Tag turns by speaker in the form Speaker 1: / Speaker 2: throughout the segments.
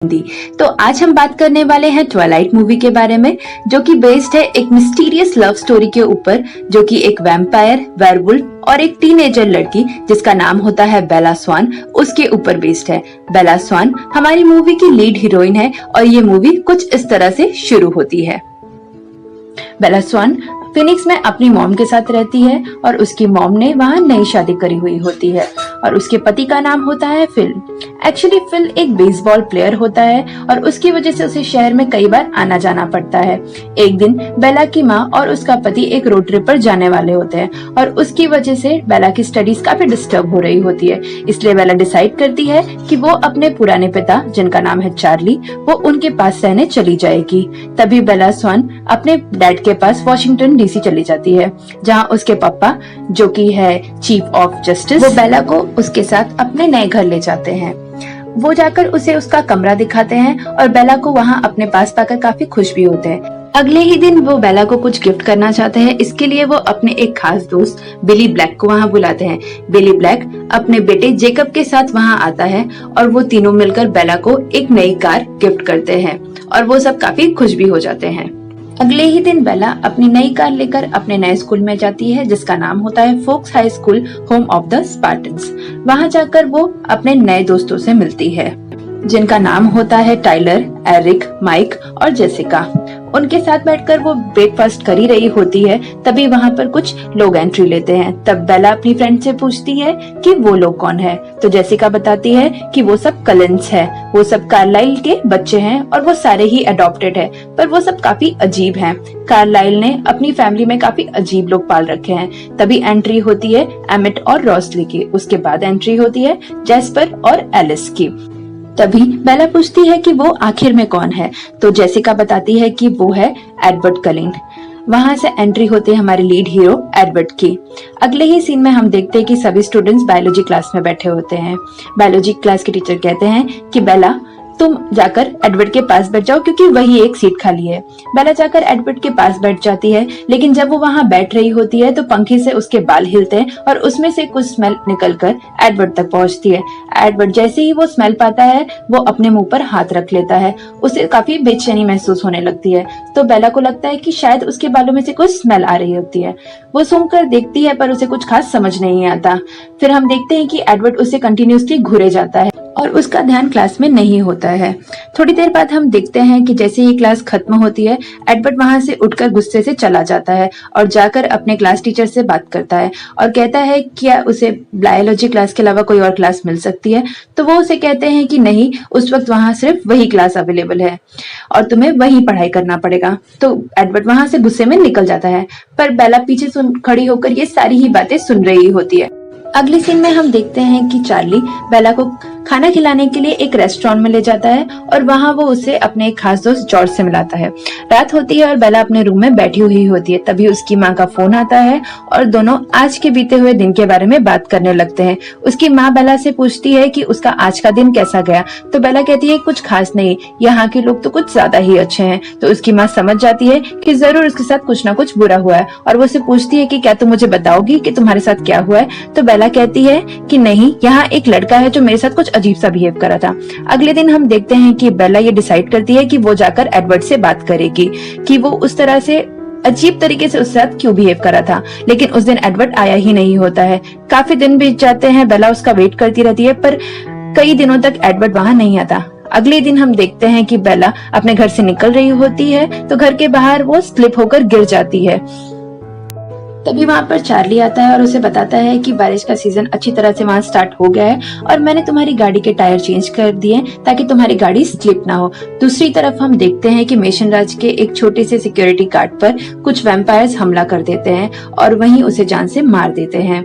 Speaker 1: हिंदी। तो आज हम बात करने वाले हैं ट्वाइलाइट मूवी के बारे में, जो कि बेस्ड है एक मिस्टीरियस लव स्टोरी के ऊपर, जो कि एक वैम्पायर, वेयरवुल्फ और एक टीनेजर लड़की जिसका नाम होता है बेला स्वान, उसके ऊपर बेस्ड है। बेला स्वान हमारी मूवी की लीड हीरोइन है और ये मूवी कुछ इस तरह से शुरू होती है। बेला स्वान फिनिक्स में अपनी मॉम के साथ रहती है और उसकी मॉम ने वहाँ नई शादी करी हुई होती है और उसके पति का नाम होता है फिल। एक्चुअली फिल एक बेसबॉल प्लेयर होता है और उसकी वजह से उसे शहर में कई बार आना जाना पड़ता है। एक दिन बेला की माँ और उसका पति एक रोड ट्रिप पर जाने वाले होते हैं और उसकी वजह से बेला की स्टडीज काफी डिस्टर्ब हो रही होती है। इसलिए बेला डिसाइड करती है कि वो अपने पुराने पिता, जिनका नाम है चार्ली, वो उनके पास रहने चली जाएगी। तभी बेला स्वान अपने डैड के पास वॉशिंगटन डीसी चली जाती है, जहाँ उसके पापा, जो कि है चीफ ऑफ जस्टिस, वो बेला को उसके साथ अपने नए घर ले जाते हैं। वो जाकर उसे उसका कमरा दिखाते हैं और बेला को वहाँ अपने पास पाकर काफी खुश भी होते हैं। अगले ही दिन वो बेला को कुछ गिफ्ट करना चाहते हैं। इसके लिए वो अपने एक खास दोस्त बिली ब्लैक को वहाँ बुलाते हैं। बिली ब्लैक अपने बेटे जेकब के साथ वहाँ आता है और वो तीनों मिलकर बेला को एक नई कार गिफ्ट करते हैं और वो सब काफी खुश भी हो जाते हैं। अगले ही दिन बेला अपनी नई कार लेकर अपने नए स्कूल में जाती है, जिसका नाम होता है Fox high school, home of the Spartans. वहाँ जाकर वो अपने नए दोस्तों से मिलती है, जिनका नाम होता है टाइलर, एरिक, माइक और जेसिका। उनके साथ बैठकर वो ब्रेकफास्ट कर ही रही होती है, तभी वहाँ पर कुछ लोग एंट्री लेते हैं। तब बेला अपनी फ्रेंड से पूछती है कि वो लोग कौन है, तो जेसिका बताती है कि वो सब कलिन्स है, वो सब कार्लाइल के बच्चे हैं और वो सारे ही अडॉप्टेड है, पर वो सब काफी अजीब हैं। कार्लाइल ने अपनी फैमिली में काफी अजीब लोग पाल रखे हैं। तभी एंट्री होती है एमिट और रॉसली की, उसके बाद एंट्री होती है जैस्पर और एलिस की। तभी बेला पूछती है कि वो आखिर में कौन है, तो जेसिका बताती है कि वो है एडवर्ड कलिन। वहाँ से एंट्री होती है हमारे लीड हीरो एडवर्ड की। अगले ही सीन में हम देखते हैं कि सभी स्टूडेंट्स बायोलॉजी क्लास में बैठे होते हैं। बायोलॉजी क्लास के टीचर कहते हैं कि बेला, तुम जाकर एडवर्ड के पास बैठ जाओ क्योंकि वही एक सीट खाली है। बेला जाकर एडवर्ड के पास बैठ जाती है, लेकिन जब वो वहाँ बैठ रही होती है तो पंखे से उसके बाल हिलते हैं और उसमें से कुछ स्मेल निकलकर एडवर्ड तक पहुँचती है। एडवर्ड जैसे ही वो स्मेल पाता है, वो अपने मुंह पर हाथ रख लेता है। उसे काफी बेचैनी महसूस होने लगती है, तो बेला को लगता है कि शायद उसके बालों में से कुछ स्मेल आ रही होती है। वो सूंघकर देखती है पर उसे कुछ खास समझ नहीं आता। फिर हम देखते हैं कि एडवर्ड उसे कंटिन्यूसली घूरे जाता है और उसका ध्यान क्लास में नहीं होता है। थोड़ी देर बाद हम देखते हैं कि जैसे ही क्लास खत्म होती है, एडवर्ड वहाँ से उठकर गुस्से से चला जाता है और जाकर अपने क्लास टीचर से बात करता है और कहता है क्या उसे बायोलॉजी क्लास के अलावा कोई और क्लास मिल सकती है। तो वो उसे कहते हैं कि नहीं, उस वक्त वहाँ सिर्फ वही क्लास अवेलेबल है और तुम्हें वही पढ़ाई करना पड़ेगा। तो एडवर्ड वहाँ से गुस्से में निकल जाता है, पर बेला पीछे खड़ी होकर ये सारी ही बातें सुन रही होती है। अगले सीन में हम देखते हैं कि चार्ली बेला को खाना खिलाने के लिए एक रेस्टोरेंट में ले जाता है और वहाँ वो उसे अपने एक खास दोस्त जॉर्ज से मिलाता है। रात होती है और बेला अपने रूम में बैठी हुई होती है। तभी उसकी माँ का फोन आता है और दोनों आज के बीते हुए दिन के बारे में बात करने लगते हैं। उसकी माँ बेला से पूछती है कि उसका आज का दिन कैसा गया, तो बेला कहती है कुछ खास नहीं, यहाँ के लोग तो कुछ ज्यादा ही अच्छे हैं। तो उसकी माँ समझ जाती है कि जरूर उसके साथ कुछ ना कुछ बुरा हुआ है और वो उसे पूछती है कि क्या तुम मुझे बताओगी कि तुम्हारे साथ क्या हुआ है। तो बेला कहती है कि नहीं, यहाँ एक लड़का है जो मेरे साथ कुछ अजीब सा बिहेव करा था। अगले दिन हम देखते हैं कि बेला ये डिसाइड करती है कि वो जाकर एडवर्ड से बात करेगी कि वो उस तरह से अजीब तरीके से उसके साथ क्यों बिहेव करा था। लेकिन उस दिन एडवर्ड आया ही नहीं होता है। काफी दिन बीत जाते हैं, बेला उसका वेट करती रहती है, पर कई दिनों तक एडवर्ड वहाँ नहीं आता। अगले दिन हम देखते हैं कि बेला अपने घर से निकल रही होती है, तो घर के बाहर वो स्लिप होकर गिर जाती है। तभी वहाँ पर चार्ली आता है और उसे बताता है कि बारिश का सीजन अच्छी तरह से वहाँ स्टार्ट हो गया है और मैंने तुम्हारी गाड़ी के टायर चेंज कर दिए ताकि तुम्हारी गाड़ी स्लिप ना हो। दूसरी तरफ हम देखते हैं कि मेशन राज के एक छोटे से सिक्योरिटी गार्ड पर कुछ वैम्पायर्स हमला कर देते हैं और वहीं उसे जान से मार देते हैं।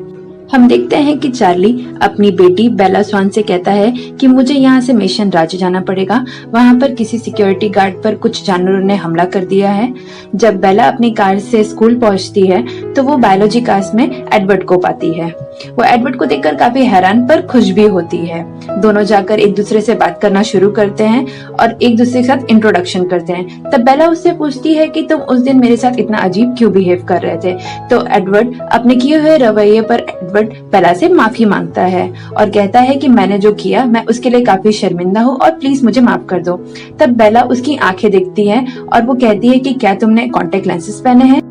Speaker 1: हम देखते हैं कि चार्ली अपनी बेटी बेला स्वान से कहता है कि मुझे यहाँ से मेशन राज्य जाना पड़ेगा, वहाँ पर किसी सिक्योरिटी गार्ड पर कुछ जानवरों ने हमला कर दिया है। जब बेला अपनी कार से स्कूल पहुँचती है तो वो बायोलॉजी क्लास में एडवर्ड को पाती है। वो एडवर्ड को देखकर काफी हैरान पर खुश भी होती है। दोनों जाकर एक दूसरे से बात करना शुरू करते हैं और एक दूसरे के साथ इंट्रोडक्शन करते हैं। तब बेला उससे पूछती है कि तुम उस दिन मेरे साथ इतना अजीब क्यों बिहेव कर रहे थे। तो एडवर्ड अपने किए हुए रवैये पर एडवर्ड बेला से माफी मांगता है और कहता है कि मैंने जो किया मैं उसके लिए काफी शर्मिंदा हूँ और प्लीज मुझे माफ कर दो। तब बेला उसकी आंखें देखती है और वो कहती है कि क्या तुमने कॉन्टेक्ट लेंसेज पहने हैं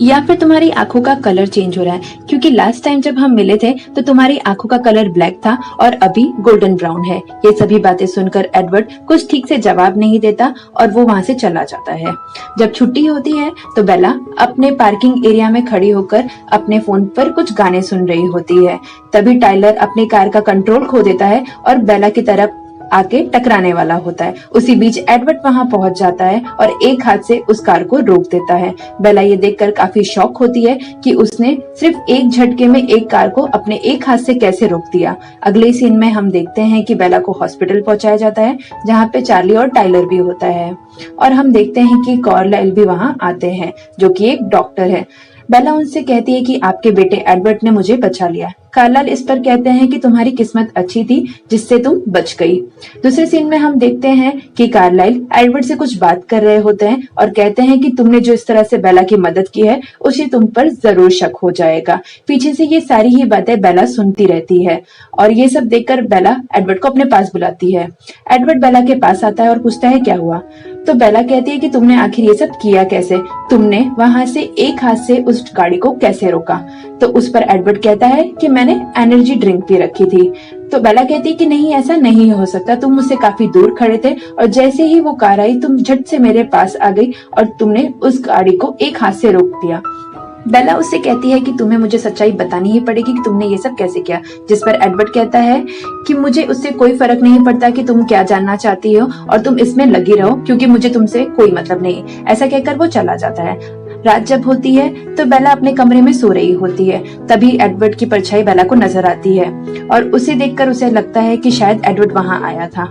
Speaker 1: या फिर तुम्हारी आंखों का कलर चेंज हो रहा है, क्योंकि लास्ट टाइम जब हम मिले थे तो तुम्हारी आंखों का कलर ब्लैक था और अभी गोल्डन ब्राउन है। ये सभी बातें सुनकर एडवर्ड कुछ ठीक से जवाब नहीं देता और वो वहाँ से चला जाता है। जब छुट्टी होती है तो बेला अपने पार्किंग एरिया में खड़ी होकर अपने फोन पर कुछ गाने सुन रही होती है। तभी टाइलर अपनी कार का कंट्रोल खो देता है और बेला की तरफ आके टकराने वाला होता है। उसी बीच एडवर्ड वहां पहुंच जाता है और एक हाथ से उस कार को रोक देता है। बेला ये देखकर काफी शॉक होती है कि उसने सिर्फ एक झटके में एक कार को अपने एक हाथ से कैसे रोक दिया। अगले सीन में हम देखते हैं कि बेला को हॉस्पिटल पहुंचाया जाता है, जहां पे चार्ली और टाइलर भी होता है और हम देखते हैं कि कार्लाइल भी वहां आते हैं, जो कि एक डॉक्टर है। बेला उनसे कहती है कि आपके बेटे एडवर्ड ने मुझे बचा लिया। कार्लाइल इस पर कहते हैं कि तुम्हारी किस्मत अच्छी थी जिससे तुम बच गई। दूसरे सीन में हम देखते हैं कि कार्लाइल एडवर्ड से कुछ बात कर रहे होते हैं और कहते हैं कि तुमने जो इस तरह से बेला की मदद की है उसे तुम पर जरूर शक हो जाएगा। पीछे से ये सारी ही बातें बेला सुनती रहती है और ये सब देखकर बेला एडवर्ड को अपने पास बुलाती है। एडवर्ड बेला के पास आता है और पूछता है क्या हुआ। तो बेला कहती है कि तुमने आखिर ये सब किया कैसे, तुमने वहां से एक हाथ से उस गाड़ी को कैसे रोका। तो उस पर एडवर्ड कहता है कि मैंने एनर्जी ड्रिंक पी रखी थी। तो बेला कहती है कि नहीं, ऐसा नहीं हो सकता, तुम मुझसे काफी दूर खड़े थे और जैसे ही वो कार आई तुम झट से मेरे पास आ गई और तुमने उस गाड़ी को एक हाथ से रोक दिया। बेला उससे कहती है कि तुम्हें मुझे सच्चाई बतानी ही पड़ेगी कि तुमने ये सब कैसे किया। जिस पर एडवर्ड कहता है कि मुझे उससे कोई फर्क नहीं पड़ता कि तुम क्या जानना चाहती हो और तुम इसमें लगी रहो, क्योंकि मुझे तुमसे कोई मतलब नहीं। ऐसा कहकर वो चला जाता है। रात जब होती है तो बेला अपने कमरे में सो रही होती है। तभी एडवर्ड की परछाई बेला को नजर आती है और उसे देखकर उसे लगता है कि शायद एडवर्ड वहां आया था।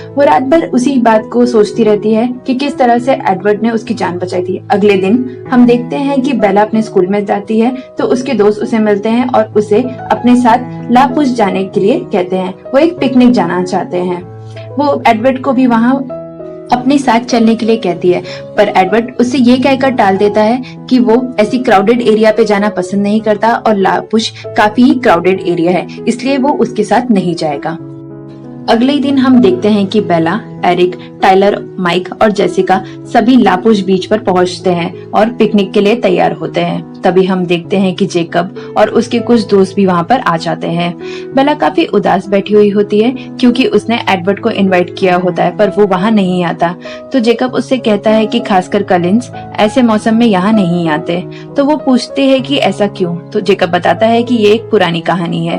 Speaker 1: वो रात भर उसी बात को सोचती रहती है कि किस तरह से एडवर्ड ने उसकी जान बचाई थी। अगले दिन हम देखते हैं कि बेला अपने स्कूल में जाती है तो उसके दोस्त उसे मिलते हैं और उसे अपने साथ लापुश जाने के लिए कहते हैं। वो एक पिकनिक जाना चाहते हैं। वो एडवर्ड को भी वहां अपने साथ चलने के लिए कहती है, पर एडवर्ड उससे ये कहकर टाल देता है कि वो ऐसी क्राउडेड एरिया पे जाना पसंद नहीं करता और लापुश काफी ही क्राउडेड एरिया है, इसलिए वो उसके साथ नहीं जाएगा। अगले दिन हम देखते हैं कि बेला, एरिक, टाइलर, माइक और जेसिका सभी लापुश बीच पर पहुंचते हैं और पिकनिक के लिए तैयार होते हैं। तभी हम देखते हैं कि जेकब और उसके कुछ दोस्त भी वहां पर आ जाते हैं। बेला काफी उदास बैठी हुई होती है क्योंकि उसने एडवर्ड को इनवाइट किया होता है, पर वो वहां नहीं आता। तो जेकब उससे कहता है कि खासकर कलिंस ऐसे मौसम में यहाँ नहीं आते। तो वो पूछते हैं कि ऐसा क्यों। तो जेकब बताता है कि ये एक पुरानी कहानी है।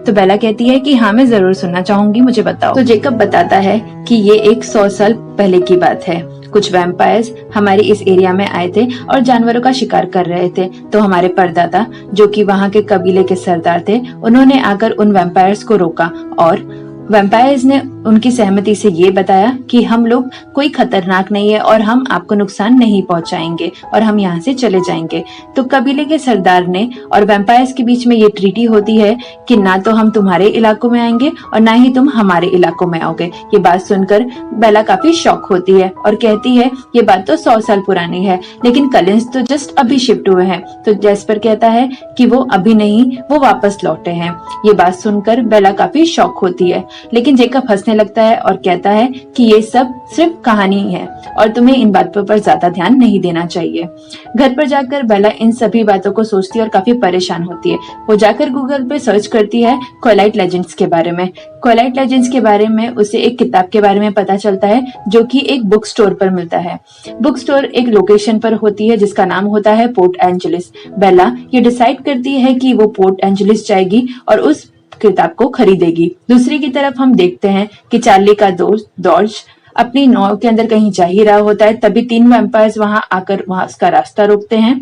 Speaker 1: तो बेला कहती है कि हाँ, मैं जरूर सुनना चाहूंगी, मुझे बताओ। तो जेकब बताता है कि ये एक 100 साल पहले की बात है। कुछ वैम्पायर्स हमारे इस एरिया में आए थे और जानवरों का शिकार कर रहे थे। तो हमारे परदादा, जो कि वहाँ के कबीले के सरदार थे, उन्होंने आकर उन वैम्पायर्स को रोका और वैम्पायर्स ने उनकी सहमति से ये बताया कि हम लोग कोई खतरनाक नहीं है और हम आपको नुकसान नहीं पहुंचाएंगे और हम यहाँ से चले जाएंगे। तो कबीले के सरदार ने और वैम्पायर्स के बीच में ये ट्रीटी होती है कि ना तो हम तुम्हारे इलाकों में आएंगे और ना ही तुम हमारे इलाकों में आओगे। ये बात सुनकर बेला काफी शॉक होती है और कहती है ये बात तो 100 साल पुरानी है, लेकिन कलिंस तो जस्ट अभी शिफ्ट हुए हैं। तो जेस्पर कहता है कि वो अभी नहीं, वो वापस लौटे हैं। ये बात सुनकर बेला काफी शॉक होती है, लेकिन जेकब हंसने लगता है और कहता है कि ये सब सिर्फ कहानी है और तुम्हें इन बातों पर ज्यादा ध्यान नहीं देना चाहिए। घर पर जाकर बेला इन सभी बातों को सोचती है और काफी परेशान होती है। वो जाकर गूगल पे सर्च करती है क्वाइलाइट लेजेंड्स के बारे में। क्वाइलाइट लेजेंड्स के बारे में उसे एक किताब के बारे में पता चलता है जो कि एक बुक स्टोर पर मिलता है। बुक स्टोर एक लोकेशन पर होती है जिसका नाम होता है पोर्ट एंजलिस। बेला ये डिसाइड करती है कि वो पोर्ट एंजलिस जाएगी और उस किताब को खरीदेगी। दूसरी की तरफ हम देखते हैं कि चार्ली का दोस्त जॉर्ज अपनी नाव के अंदर कहीं जा ही रहा होता है। तभी 3 वैम्पायर्स वहां आकर वहां उसका रास्ता रोकते हैं।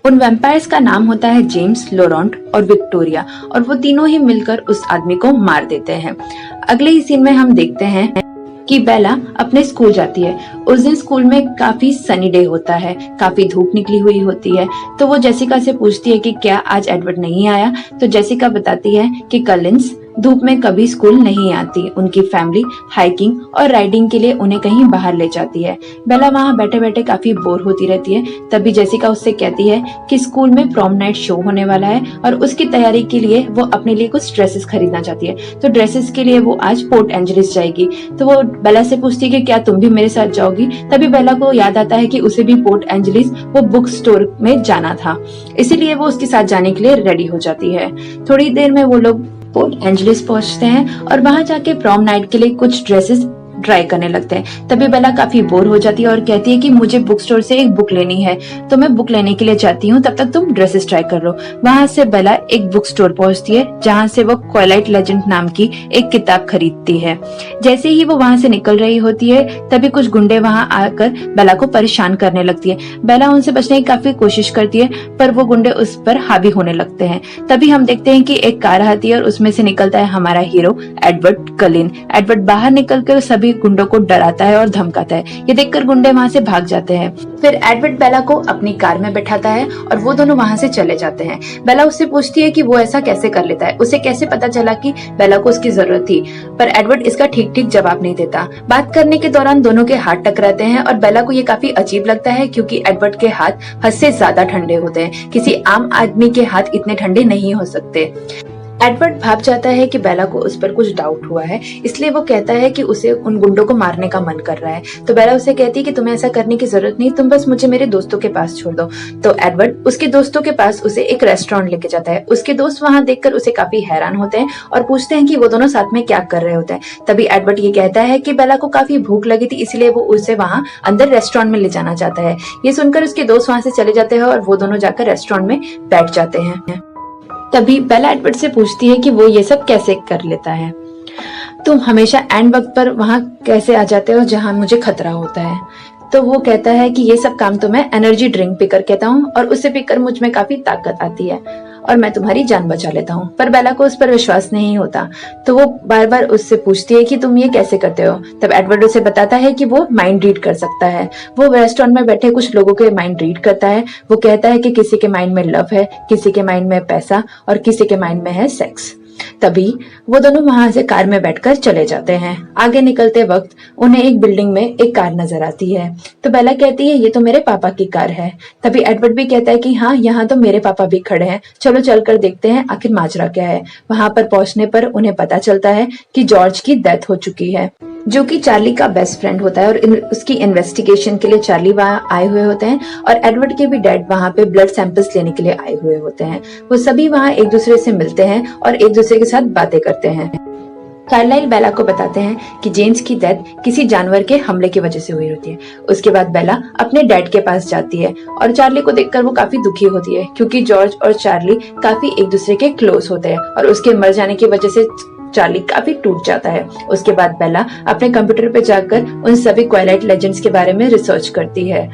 Speaker 1: उन वैम्पायर्स का नाम होता है जेम्स, लोरेंट और विक्टोरिया और वो तीनों ही मिलकर उस आदमी को मार देते हैं। अगले ही सीन में हम देखते हैं कि बेला अपने स्कूल जाती है। उस दिन स्कूल में काफी सनी डे होता है, काफी धूप निकली हुई होती है। तो वो जेसिका से पूछती है कि क्या आज एडवर्ड नहीं आया। तो जेसिका बताती है कि कलिंस धूप में कभी स्कूल नहीं आती। उनकी फैमिली हाइकिंग और राइडिंग के लिए उन्हें कहीं बाहर ले जाती है। बेला वहाँ बैठे बैठे काफी बोर होती रहती है। तभी जेसिका उससे कहती है कि स्कूल में प्रॉम नाइट शो होने वाला है और उसकी तैयारी के लिए वो अपने लिए कुछ ड्रेसेस खरीदना चाहती है। तो ड्रेसेस के लिए वो आज पोर्ट एंजलिस जाएगी। तो वो बेला से पूछती है कि क्या तुम भी मेरे साथ जाओगी। तभी बेला को याद आता है कि उसे भी पोर्ट एंजलिस वो बुक स्टोर में जाना था, इसीलिए वो उसके साथ जाने के लिए रेडी हो जाती है। थोड़ी देर में वो लोग पोर्ट एंजलिस पहुंचते हैं और वहां जाके प्रॉम नाइट के लिए कुछ ड्रेसेस ट्राई करने लगते हैं। तभी बेला काफी बोर हो जाती है और कहती है कि मुझे बुक स्टोर से एक बुक लेनी है, तो मैं बुक लेने के लिए जाती हूँ, तब तक तुम ड्रेसेस ट्राई कर लो। वहां से बेला एक बुक स्टोर पहुंचती है जहां से वो ट्वाइलाइट लेजेंड नाम की एक किताब खरीदती है। जैसे ही वो वहां से निकल रही होती है तभी कुछ गुंडे वहां आकर बेला को परेशान करने लगती है। बेला उनसे बचने की काफी कोशिश करती है पर वो गुंडे उस पर हावी होने लगते हैं। तभी हम देखते हैं कि एक कार आती है और उसमें से निकलता है हमारा हीरो एडवर्ड कलिन। एडवर्ड बाहर निकलकर सभी गुंडों को डराता है और धमकाता है। ये देखकर गुंडे वहां से भाग जाते हैं। फिर एडवर्ड बेला को अपनी कार में बैठाता है और वो दोनों वहां से चले जाते हैं। बेला उससे पूछती है कि वो ऐसा कैसे कर लेता है, उसे कैसे पता चला कि बेला को उसकी जरूरत थी। पर एडवर्ड इसका ठीक ठीक जवाब नहीं देता। बात करने के दौरान दोनों के हाथ टकराते हैं और बेला को ये काफी अजीब लगता है क्योंकि एडवर्ड के हाथ हद से ज्यादा ठंडे होते हैं। किसी आम आदमी के हाथ इतने ठंडे नहीं हो सकते। एडवर्ड भाप जाता है कि बेला को उस पर कुछ डाउट हुआ है, इसलिए वो कहता है कि उसे उन गुंडों को मारने का मन कर रहा है। तो बेला उसे कहती है कि तुम्हें ऐसा करने की जरूरत नहीं, तुम बस मुझे मेरे दोस्तों के पास छोड़ दो। तो एडवर्ड उसके दोस्तों के पास उसे एक रेस्टोरेंट लेके जाता है। उसके दोस्त वहां देखकर उसे काफी हैरान होते हैं और पूछते हैं कि वो दोनों साथ में क्या कर रहे होते हैं। तभी एडवर्ड ये कहता है कि बेला को काफी भूख लगी थी, इसलिए वो उसे वहां अंदर रेस्टोरेंट में ले जाना चाहता है। ये सुनकर उसके दोस्त वहां से चले जाते हैं और वो दोनों जाकर रेस्टोरेंट में बैठ जाते हैं। तभी बेला एडवर्ड से पूछती है कि वो ये सब कैसे कर लेता है। तुम हमेशा एंड वक्त पर वहां कैसे आ जाते हो जहां मुझे खतरा होता है। तो वो कहता है कि ये सब काम तो मैं एनर्जी ड्रिंक पीकर कहता हूँ और उसे पीकर मुझ में काफी ताकत आती है और मैं तुम्हारी जान बचा लेता हूँ। पर बेला को उस पर विश्वास नहीं होता, तो वो बार बार उससे पूछती है कि तुम ये कैसे करते हो। तब एडवर्ड उसे बताता है कि वो माइंड रीड कर सकता है। वो रेस्टोरेंट में बैठे कुछ लोगों के माइंड रीड करता है। वो कहता है कि किसी के माइंड में लव है, किसी के माइंड में पैसा और किसी के माइंड में है सेक्स। तभी वो दोनों वहां से कार में बैठकर चले जाते हैं। आगे निकलते वक्त उन्हें एक बिल्डिंग में एक कार नजर आती है। तो बेला कहती है ये तो मेरे पापा की कार है। तभी एडवर्ड भी कहता है कि हाँ, यहाँ तो मेरे पापा भी खड़े हैं, चलो चलकर देखते हैं आखिर माजरा क्या है। वहां पर पहुंचने पर उन्हें पता चलता है कि जॉर्ज की डेथ हो चुकी है, जो कि चार्ली का बेस्ट फ्रेंड होता है और उसकी इन्वेस्टिगेशन के लिए चार्ली वहां आए हुए होते हैं और एडवर्ड के भी डैड वहां पे ब्लड सैंपल्स लेने के लिए आए हुए होते हैं। वो सभी वहां एक दूसरे से मिलते हैं और एक दूसरे के साथ बातें करते हैं। कार्लाइल बेला को बताते हैं कि जेम्स की डेथ किसी जानवर के हमले की वजह से हुई होती है। उसके बाद बेला अपने डैड के पास जाती है और चार्ली को देखकर वो काफी दुखी होती है क्योंकि जॉर्ज और चार्ली काफी एक दूसरे के क्लोज होते हैं और उसके मर जाने की वजह से चार्ली काफी टूट जाता है। उसके बाद बेला अपने कंप्यूटर पे जाकर उन सभी ट्वाइलाइट लेजेंड्स के बारे में रिसर्च करती है।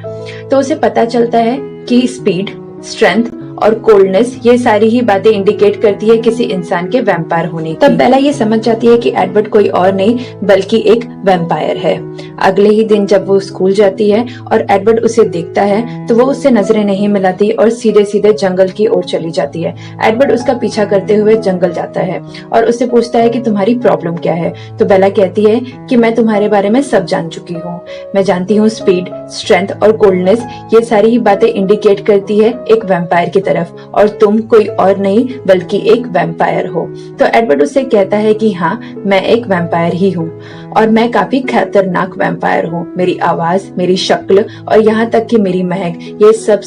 Speaker 1: तो उसे पता चलता है कि स्पीड, स्ट्रेंथ और कोल्डनेस ये सारी ही बातें इंडिकेट करती है किसी इंसान के वैम्पायर होने की। तब बेला ये समझ जाती है कि एडवर्ड कोई और नहीं बल्कि एक वैम्पायर है। अगले ही दिन जब वो स्कूल जाती है और एडवर्ड उसे देखता है तो वो उससे नजरें नहीं मिलाती और सीधे सीधे जंगल की ओर चली जाती है। एडवर्ड उसका पीछा करते हुए जंगल जाता है और उससे पूछता है कि तुम्हारी प्रॉब्लम क्या है। तो बेला कहती है कि मैं तुम्हारे बारे में सब जान चुकी हूँ। मैं जानती हूँ स्पीड, स्ट्रेंथ और कोल्डनेस ये सारी ही बातें इंडिकेट करती है एक वैम्पायर की तरफ और तुम कोई और नहीं बल्कि एक वैम्पायर हो। तो एडवर्ड उससे कहता है कि हाँ, मैं एक वैम्पायर ही हूँ और मैं काफी खतरनाक वैम्पायर हूँ। मेरी आवाज, मेरी शक्ल और यहाँ तक कि मेरी महक ये सब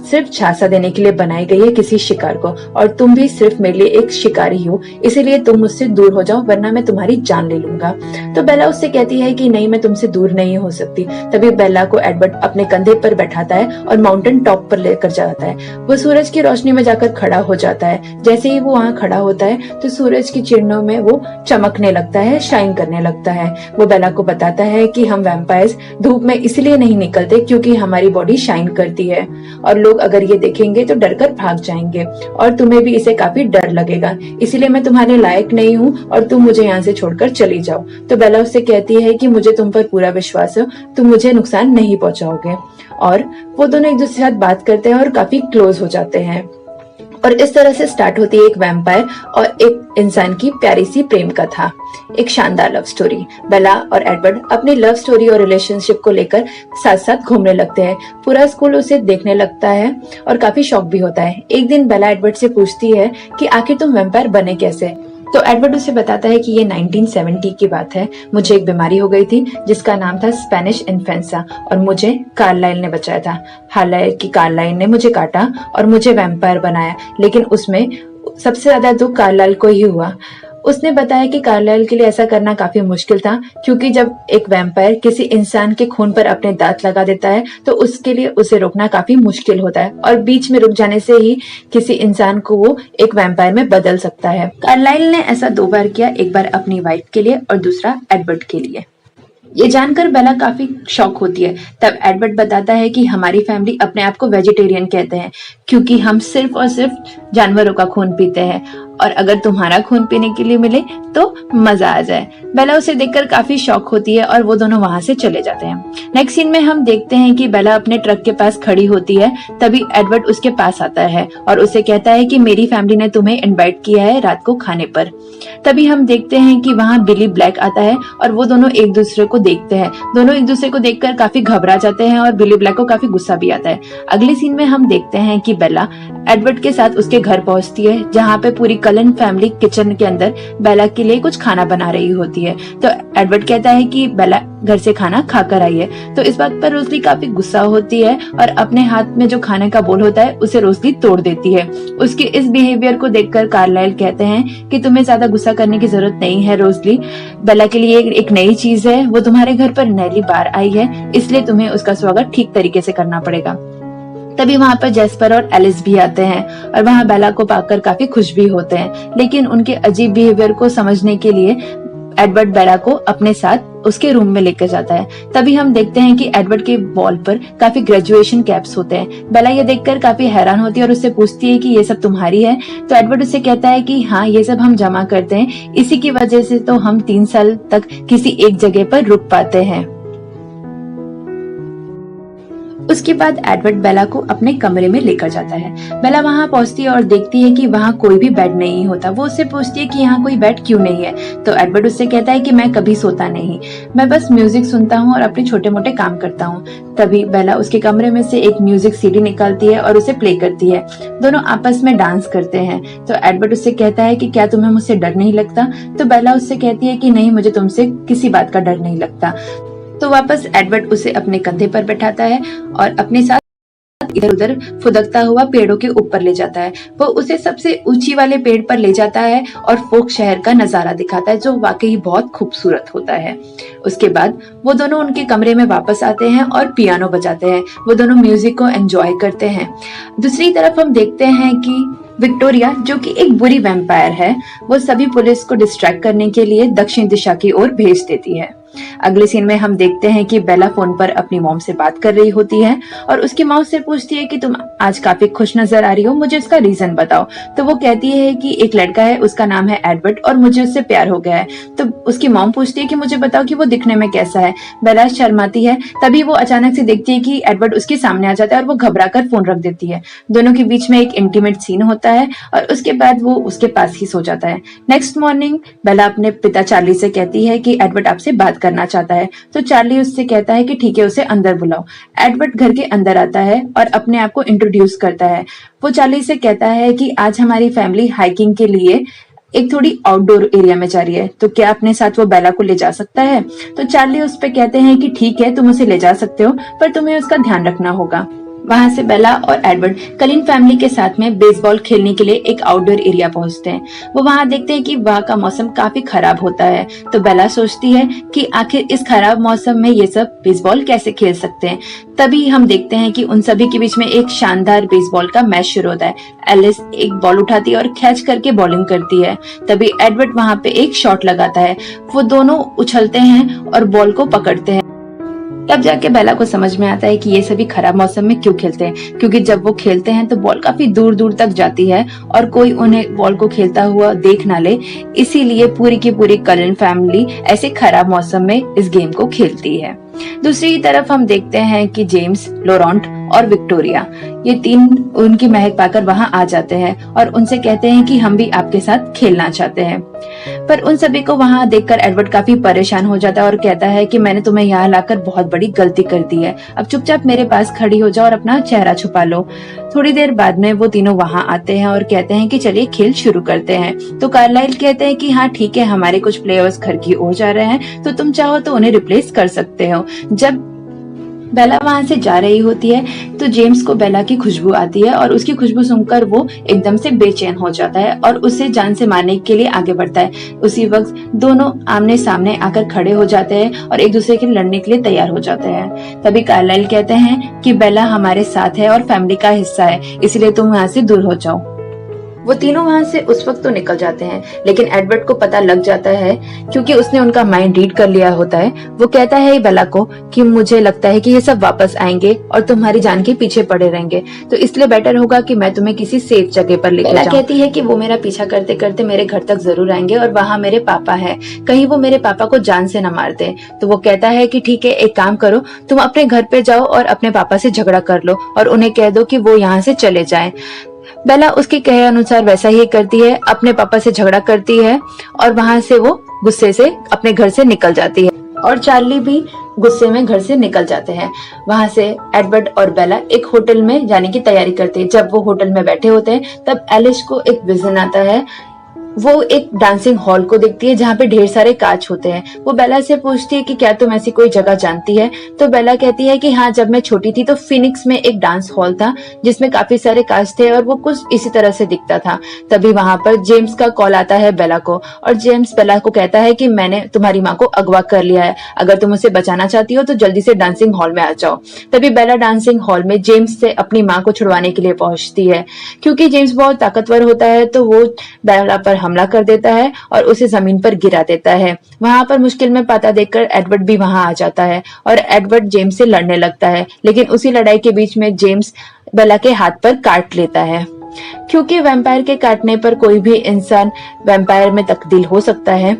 Speaker 1: सिर्फ झांसा देने के लिए बनाई गई है किसी शिकार को और तुम भी सिर्फ मेरे लिए एक शिकारी हो, इसीलिए तुम मुझसे दूर हो जाओ वरना मैं तुम्हारी जान ले लूंगा। तो बेला उससे कहती है कि नहीं, मैं तुमसे दूर नहीं हो सकती। तभी बेला को एडवर्ड अपने कंधे पर बैठाता है और माउंटेन टॉप पर लेकर जाता है। वो सूरज की रोशनी में जाकर खड़ा हो जाता है। जैसे ही वो वहाँ खड़ा होता है तो सूरज की किरणों में वो चमकने लगता है, शाइन करने लगता है। वो बेला को बताता है कि हम वैम्पायर्स धूप में इसलिए नहीं निकलते क्योंकि हमारी बॉडी शाइन करती है और लोग लोग अगर ये देखेंगे तो डर कर भाग जाएंगे और तुम्हें भी इसे काफी डर लगेगा, इसीलिए मैं तुम्हारे लायक नहीं हूँ और तुम मुझे यहाँ से छोड़कर चली जाओ। तो बेला उससे कहती है कि मुझे तुम पर पूरा विश्वास है, तुम मुझे नुकसान नहीं पहुंचाओगे। और वो दोनों एक दूसरे के साथ बात करते हैं और काफी क्लोज हो जाते हैं। और इस तरह से स्टार्ट होती है एक वैम्पायर और एक इंसान की प्यारी सी प्रेम कथा, एक शानदार लव स्टोरी। बेला और एडवर्ड अपनी लव स्टोरी और रिलेशनशिप को लेकर साथ साथ घूमने लगते हैं। पूरा स्कूल उसे देखने लगता है और काफी शौक भी होता है। एक दिन बेला एडवर्ड से पूछती है कि आखिर तुम वैम्पायर बने कैसे। तो एडवर्ड उसे बताता है कि ये 1970 की बात है। मुझे एक बीमारी हो गई थी जिसका नाम था स्पेनिश इन्फ्लुएंजा और मुझे कार्लाइल ने बचाया था। हालांकि कार्लाइल ने मुझे काटा और मुझे वैम्पायर बनाया, लेकिन उसमें सबसे ज्यादा दुख कार्लाइल को ही हुआ। उसने बताया कि कार्लाइल के लिए ऐसा करना काफी मुश्किल था, क्योंकि जब एक वैम्पायर किसी इंसान के खून पर अपने दांत लगा देता है तो उसके लिए उसे रोकना काफी मुश्किल होता है और बीच में रुक जाने से ही किसी इंसान को वो एक वैम्पायर में बदल सकता है। कार्लाइल ने ऐसा 2 बार किया, एक बार अपनी वाइफ के लिए और दूसरा एडवर्ड के लिए। ये जानकर बेला काफी शॉक होती है। तब एडवर्ड बताता है कि हमारी फैमिली अपने आप को वेजिटेरियन कहते हैं, क्योंकि हम सिर्फ और सिर्फ जानवरों का खून पीते हैं और अगर तुम्हारा खून पीने के लिए मिले तो मजा आ जाए। बेला उसे देखकर काफी शॉक होती है और वो दोनों वहां से चले जाते हैं। नेक्स्ट सीन में हम देखते हैं कि बेला अपने ट्रक के पास खड़ी होती है, तभी एडवर्ड उसके पास आता है और उसे कहता है कि मेरी फैमिली ने तुम्हें इनवाइट किया है रात को खाने पर। तभी हम देखते हैं कि वहाँ बिली ब्लैक आता है और वो दोनों एक दूसरे को देखते हैं। दोनों एक दूसरे को देखकर काफी घबरा जाते हैं और बिली ब्लैक को काफी गुस्सा भी आता है। अगले सीन में हम देखते हैं कि बेला एडवर्ड के साथ उसके घर पहुंचती है, जहाँ पे पूरी कलन फैमिली किचन के अंदर बेला के लिए कुछ खाना बना रही होती है। तो एडवर्ड कहता है कि बेला घर से खाना खाकर आई है। तो इस बात पर रोजली काफी गुस्सा होती है और अपने हाथ में जो खाने का बोल होता है उसे रोजली तोड़ देती है। उसके इस बिहेवियर को देखकर कार्लाइल कहते हैं कि तुम्हें ज्यादा गुस्सा करने की जरूरत नहीं है रोजली, बेला के लिए एक नई चीज है, वो तुम्हारे घर पर नई बार आई है, इसलिए तुम्हें उसका स्वागत ठीक तरीके से करना पड़ेगा। तभी वहाँ पर जेस्पर और एलिस भी आते हैं और वहाँ बेला को पाकर काफी खुश भी होते हैं, लेकिन उनके अजीब बिहेवियर को समझने के लिए एडवर्ड बेला को अपने साथ उसके रूम में लेकर जाता है। तभी हम देखते हैं कि एडवर्ड के वॉल पर काफी ग्रेजुएशन कैप्स होते हैं। बेला ये देखकर काफी हैरान होती है और उससे पूछती है कि ये सब तुम्हारी है। तो एडवर्ड उससे कहता है कि हाँ, ये सब हम जमा करते हैं, इसी की वजह से तो हम 3 साल तक किसी एक जगह पर रुक पाते हैं। उसके बाद एडवर्ड बेला को अपने कमरे में लेकर जाता है। बेला वहां पहुंचती है और देखती है कि वहां कोई भी बेड नहीं होता। वो उससे पूछती है कि यहाँ कोई बेड क्यों नहीं है। तो एडवर्ड उससे कहता है कि मैं कभी सोता नहीं, मैं बस म्यूजिक सुनता हूँ और अपने छोटे मोटे काम करता हूँ। तभी बेला उसके कमरे में से एक म्यूजिक सीडी निकालती है और उसे प्ले करती है। दोनों आपस में डांस करते हैं। तो एडवर्ड उससे कहता है कि क्या तुम्हें मुझसे डर नहीं लगता। तो बेला उससे कहती है कि नहीं, मुझे तुमसे किसी बात का डर नहीं लगता। तो वापस एडवर्ड उसे अपने कंधे पर बैठाता है और अपने साथ इधर उधर फुदकता हुआ पेड़ों के ऊपर ले जाता है। वो उसे सबसे ऊंची वाले पेड़ पर ले जाता है और फोक शहर का नजारा दिखाता है, जो वाकई बहुत खूबसूरत होता है। उसके बाद वो दोनों उनके कमरे में वापस आते हैं और पियानो बजाते हैं। वो दोनों म्यूजिक को एंजॉय करते हैं। दूसरी तरफ हम देखते हैं कि विक्टोरिया, जो कि एक बुरी वैम्पायर है, वो सभी पुलिस को डिस्ट्रैक्ट करने के लिए दक्षिण दिशा की ओर भेज देती है। अगले सीन में हम देखते हैं कि बेला फोन पर अपनी मॉम से बात कर रही होती है और उसकी मॉम से पूछती है कि तुम आज काफी खुश नजर आ रही हो, मुझे उसका रीजन बताओ। तो वो कहती है कि एक लड़का है, उसका नाम है एडवर्ड और मुझे उससे प्यार हो गया है। तो उसकी मॉम पूछती है कि मुझे बताओ कि वो दिखने में कैसा है। बेला शर्माती है। तभी वो अचानक से देखती है कि एडवर्ड उसके सामने आ जाता है और वो घबरा कर फोन रख देती है। दोनों के बीच में एक इंटीमेट सीन होता है और उसके बाद वो उसके पास ही सो जाता है। नेक्स्ट मॉर्निंग बेला अपने पिता चार्ली से कहती है कि एडवर्ड आपसे बात करना चाहता है। तो चार्ली उससे कहता है कि ठीक है, उसे अंदर बुलाओ। एडवर्ड घर के अंदर आता है और अपने आप को इंट्रोड्यूस करता है। वो चार्ली से कहता है कि आज हमारी फैमिली हाइकिंग के लिए एक थोड़ी आउटडोर एरिया में जा रही है, तो क्या अपने साथ वो बेला को ले जा सकता है। तो चार्ली उस पे कहते हैं कि ठीक है, तुम उसे ले जा सकते हो, पर तुम्हें उसका ध्यान रखना होगा। वहां से बेला और एडवर्ड कलिन फैमिली के साथ में बेसबॉल खेलने के लिए एक आउटडोर एरिया पहुंचते हैं। वो वहां देखते हैं कि वहां का मौसम काफी खराब होता है। तो बेला सोचती है कि आखिर इस खराब मौसम में ये सब बेसबॉल कैसे खेल सकते हैं। तभी हम देखते हैं कि उन सभी के बीच में एक शानदार बेसबॉल का मैच शुरू होता है। एलिस एक बॉल उठाती है और कैच करके बॉलिंग करती है। तभी एडवर्ड वहां पे एक शॉट लगाता है। वो दोनों उछलते हैं और बॉल को पकड़ते हैं। तब जाके बेला को समझ में आता है कि ये सभी खराब मौसम में क्यों खेलते हैं, क्योंकि जब वो खेलते हैं तो बॉल काफी दूर दूर तक जाती है और कोई उन्हें बॉल को खेलता हुआ देख ना ले, इसीलिए पूरी की पूरी कलिन फैमिली ऐसे खराब मौसम में इस गेम को खेलती है। दूसरी तरफ हम देखते हैं कि जेम्स, लॉरेंट और विक्टोरिया ये तीन उनकी महक पाकर वहां आ जाते हैं और उनसे कहते हैं कि हम भी आपके साथ खेलना चाहते हैं। पर उन सभी को वहां देखकर एडवर्ड काफी परेशान हो जाता है और कहता है कि मैंने तुम्हें यहाँ लाकर बहुत बड़ी गलती कर दी है, अब चुपचाप मेरे पास खड़ी हो जाओ और अपना चेहरा छुपा लो। थोड़ी देर बाद में वो तीनों वहां आते हैं और कहते हैं कि चलिए खेल शुरू करते हैं। तो कार्लाइल कहते हैं कि हाँ ठीक है, हमारे कुछ प्लेयर्स घर की ओर जा रहे हैं, तो तुम चाहो तो उन्हें रिप्लेस कर सकते हो। जब बेला वहां से जा रही होती है तो जेम्स को बेला की खुशबू आती है और उसकी खुशबू सुनकर वो एकदम से बेचैन हो जाता है और उसे जान से मारने के लिए आगे बढ़ता है। उसी वक्त दोनों आमने सामने आकर खड़े हो जाते हैं और एक दूसरे के लड़ने के लिए तैयार हो जाते हैं। तभी कार्लाइल कहते हैं कि बेला हमारे साथ है और फैमिली का हिस्सा है, इसलिए तुम यहाँ से दूर हो जाओ। वो तीनों वहां से उस वक्त तो निकल जाते हैं, लेकिन एडवर्ड को पता लग जाता है क्योंकि उसने उनका माइंड रीड कर लिया होता है। वो कहता है बेला को कि मुझे लगता है कि ये सब वापस आएंगे और तुम्हारी जान के पीछे पड़े रहेंगे, तो इसलिए बेटर होगा कि मैं तुम्हें किसी सेफ जगह पर लेकर जाऊं। कहती है कि वो मेरा पीछा करते करते मेरे घर तक जरूर आएंगे और वहाँ मेरे पापा है, कहीं वो मेरे पापा को जान से न मार दे। तो वो कहता है कि ठीक है, एक काम करो, तुम अपने घर पे जाओ और अपने पापा से झगड़ा कर लो और उन्हें कह दो कि वो यहाँ से चले जाएं। बेला उसके कहे अनुसार वैसा ही करती है, अपने पापा से झगड़ा करती है और वहां से वो गुस्से से अपने घर से निकल जाती है और चार्ली भी गुस्से में घर से निकल जाते हैं। वहां से एडवर्ड और बेला एक होटल में जाने की तैयारी करते हैं। जब वो होटल में बैठे होते हैं तब एलिस को एक विजन आता है। वो एक डांसिंग हॉल को देखती है जहाँ पे ढेर सारे कांच होते हैं। वो बेला से पूछती है कि क्या तुम ऐसी कोई जगह जानती है? तो बेला कहती है कि हाँ, जब मैं छोटी थी तो फिनिक्स में एक डांस हॉल था जिसमें काफी सारे कांच थे और वो कुछ इसी तरह से दिखता था। तभी वहां पर जेम्स का कॉल आता है बेला को और जेम्स बेला को कहता है कि मैंने तुम्हारी माँ को अगवा कर लिया है, अगर तुम उसे बचाना चाहती हो तो जल्दी से डांसिंग हॉल में आ जाओ। तभी बेला डांसिंग हॉल में जेम्स से अपनी माँ को छुड़वाने के लिए पहुंचती है। क्योंकि जेम्स बहुत ताकतवर होता है तो वो बेला पर हमला कर देता है और उसे जमीन पर गिरा देता है। वहां पर मुश्किल में पाता देखकर एडवर्ड भी वहां आ जाता है और एडवर्ड जेम्स से लड़ने लगता है, लेकिन उसी लड़ाई के बीच में जेम्स बेला के हाथ पर काट लेता है। क्योंकि वैम्पायर के काटने पर कोई भी इंसान वैम्पायर में तब्दील हो सकता है,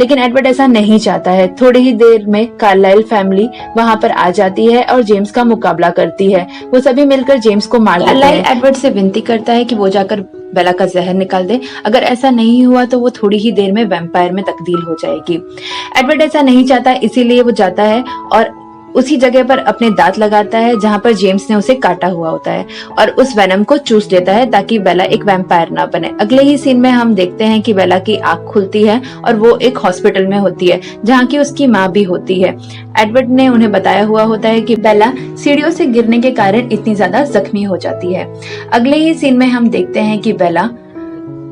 Speaker 1: लेकिन एडवर्ड ऐसा नहीं चाहता है। थोड़ी ही देर में कार्लाइल फैमिली वहां पर आ जाती है और जेम्स का मुकाबला करती है। वो सभी मिलकर जेम्स को मार देते हैं। कार्लाइल एडवर्ड से विनती करता है कि वो जाकर बेला का जहर निकाल दे, अगर ऐसा नहीं हुआ तो वो थोड़ी ही देर में वैम्पायर में तब्दील हो जाएगी। एडवर्ड ऐसा नहीं चाहता, इसीलिए वो जाता है और उसी जगह पर अपने दांत लगाता है जहां पर जेम्स ने उसे काटा हुआ होता है और उस वेनम को चूस लेता है ताकि बेला एक वैम्पायर ना बने। अगले ही सीन में हम देखते हैं कि बेला की आंख खुलती है और वो एक हॉस्पिटल में होती है जहां की उसकी माँ भी होती है। एडवर्ड ने उन्हें बताया हुआ होता है कि बेला सीढ़ियों से गिरने के कारण इतनी ज्यादा जख्मी हो जाती है। अगले ही सीन में हम देखते हैं कि बेला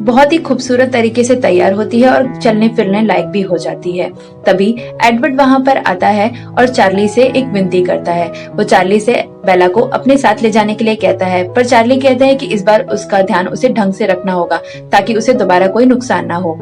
Speaker 1: बहुत ही खूबसूरत तरीके से तैयार होती है और चलने फिरने लायक भी हो जाती है। तभी एडवर्ड वहां पर आता है और चार्ली से एक विनती करता है। वो चार्ली से बेला को अपने साथ ले जाने के लिए कहता है, पर चार्ली कहता है कि इस बार उसका ध्यान उसे ढंग से रखना होगा ताकि उसे दोबारा कोई नुकसान ना हो।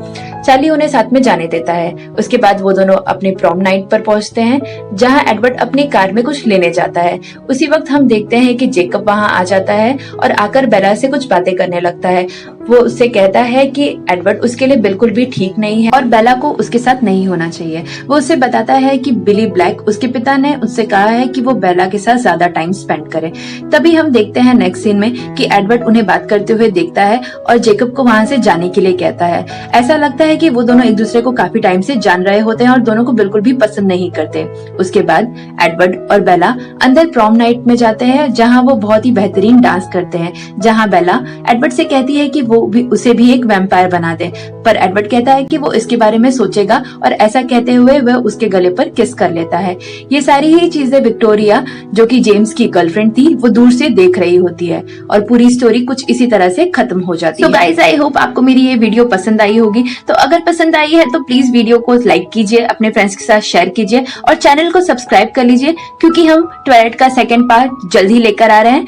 Speaker 1: चार्ली उन्हें साथ में जाने देता है। उसके बाद वो दोनों अपने प्रॉम नाइट पर पहुंचते हैं जहां एडवर्ड अपनी कार में कुछ लेने जाता है। उसी वक्त हम देखते हैं कि जेकब वहां आ जाता है और आकर बेला से कुछ बातें करने लगता है। वो उससे कहता है कि एडवर्ड उसके लिए बिल्कुल भी ठीक नहीं है और बेला को उसके साथ नहीं होना चाहिए। वो उसे बताता है कि बिली ब्लैक उसके पिता ने उससे कहा है कि वो बेला के साथ ज्यादा टाइम स्पेंड करे। तभी हम देखते हैं नेक्स्ट सीन में कि एडवर्ड उन्हें बात करते हुए देखता है और जेकब को वहां से जाने के लिए कहता है। ऐसा लगता है कि वो दोनों एक दूसरे को काफी टाइम से जान रहे होते हैं और दोनों को बिल्कुल भी पसंद नहीं करते। उसके बाद एडवर्ड और बेला अंदर प्रॉम नाइट में जाते हैं जहाँ वो बहुत ही बेहतरीन डांस करते हैं, जहाँ बेला एडवर्ड से कहती है कि वो भी उसे भी एक वैम्पायर बना दे, पर एडवर्ड कहता है कि वो इसके बारे में सोचेगा और ऐसा कहते हुए वह उसके गले पर किस कर लेता है। ये सारी ही चीजें विक्टोरिया, जो कि जेम्स की गर्लफ्रेंड थी, वो दूर से देख रही होती है और पूरी स्टोरी कुछ इसी तरह से खत्म हो जाती है। तो गाइस, आई होप आपको मेरी ये वीडियो पसंद आई होगी। तो अगर पसंद आई है तो प्लीज वीडियो को लाइक कीजिए, अपने फ्रेंड्स के साथ शेयर कीजिए और चैनल को सब्सक्राइब कर लीजिए क्योंकि हम ट्वाइलाइट का सेकंड पार्ट जल्द ही लेकर आ रहे हैं।